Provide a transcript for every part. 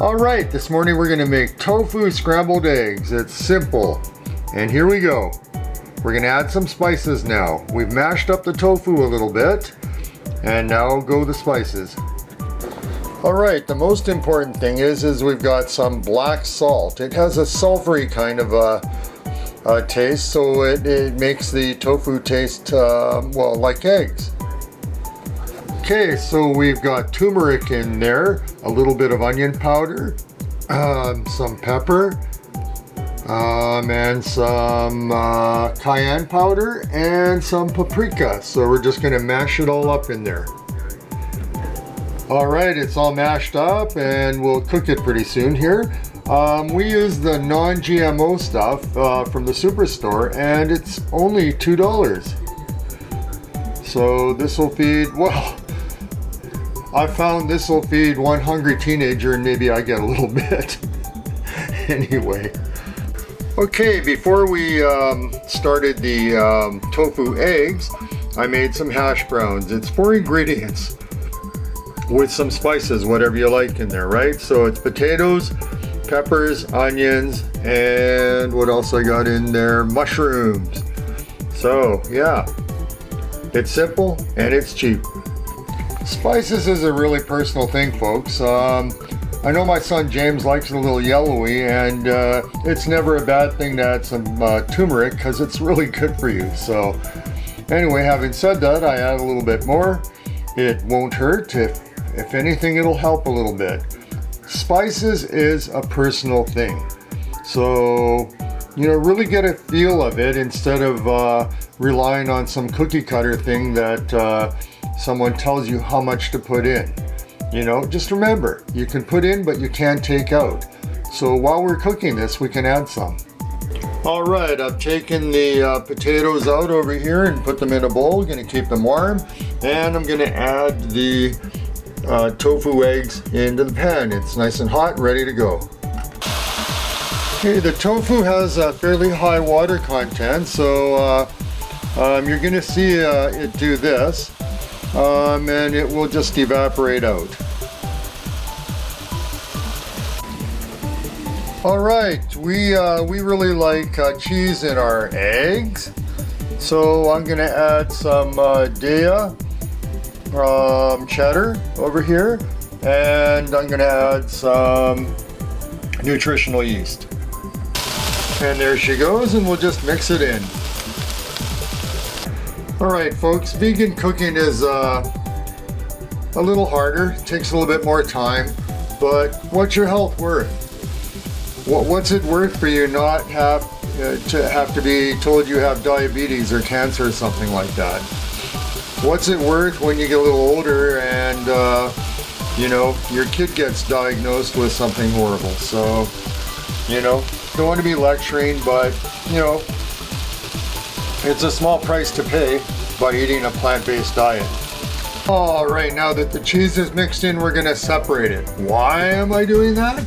Alright, this morning we're going to make tofu scrambled eggs. It's simple. And here we go. We're going to add some spices now. We've mashed up the tofu a little bit. And now go the spices. Alright, the most important thing is we've got some black salt. It has a sulfury kind of a taste, so it makes the tofu taste, well, like eggs. Okay, so we've got turmeric in there, a little bit of onion powder, some pepper, and some cayenne powder, and some paprika. So we're just going to mash it all up in there. Alright, it's all mashed up and we'll cook it pretty soon here. We use the non-GMO stuff from the superstore, and it's only $2. So this will feed, well, I found this will feed one hungry teenager, and maybe I get a little bit. Anyway. Okay, before we started the tofu eggs, I made some hash browns. It's 4 ingredients with some spices, whatever you like in there, right? So it's potatoes, peppers, onions, and what else I got in there? Mushrooms. So yeah, it's simple and it's cheap. Spices is a really personal thing, folks. I know my son James likes it a little yellowy, and it's never a bad thing to add some turmeric because it's really good for you. So anyway, having said that, I add a little bit more. It won't hurt. If anything, it'll help a little bit. Spices is a personal thing. So, you know, really get a feel of it instead of relying on some cookie cutter thing that someone tells you how much to put in. You know, just remember, you can put in, but you can't take out. So while we're cooking this, we can add some. All right, I've taken the potatoes out over here and put them in a bowl. Gonna keep them warm. And I'm gonna add the tofu eggs into the pan. It's nice and hot, ready to go. Okay, the tofu has a fairly high water content, so you're gonna see it do this. And it will just evaporate out. All right, we really like cheese in our eggs, so I'm gonna add some Daya cheddar over here, and I'm gonna add some nutritional yeast. And there she goes, and we'll just mix it in. Alright folks, vegan cooking is a little harder, it takes a little bit more time, but what's your health worth? What's it worth for you not to be told you have diabetes or cancer or something like that? What's it worth when you get a little older and you know, your kid gets diagnosed with something horrible? So, you know, don't want to be lecturing, but you know, it's a small price to pay by eating a plant-based diet. All right, now that the cheese is mixed in, we're gonna separate it. Why am I doing that?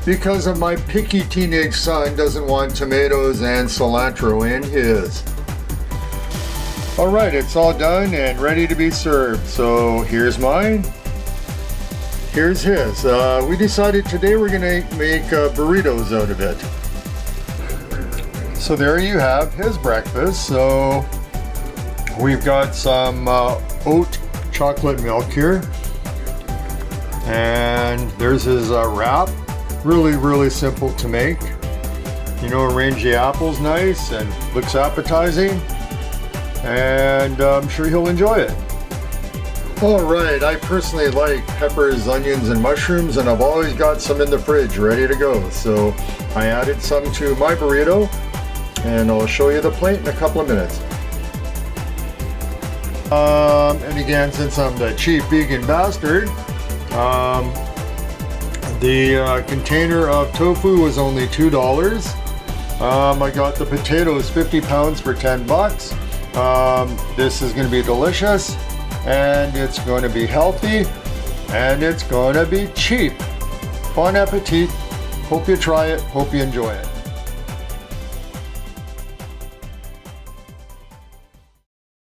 Because of my picky teenage son doesn't want tomatoes and cilantro in his. All right, it's all done and ready to be served. So here's mine, here's his. We decided today we're gonna make burritos out of it. So there you have his breakfast. So we've got some oat chocolate milk here, and there's his wrap. Really simple to make. You know, arrange the apples nice and looks appetizing, and I'm sure he'll enjoy it. All right, I personally like peppers, onions, and mushrooms, and I've always got some in the fridge ready to go. So I added some to my burrito, and I'll show you the plate in a couple of minutes. And again, since I'm the cheap vegan bastard, the container of tofu was only $2. I got the potatoes 50 pounds for 10 bucks. This is going to be delicious, and it's going to be healthy, and it's going to be cheap. Bon appetit. Hope you try it. Hope you enjoy it.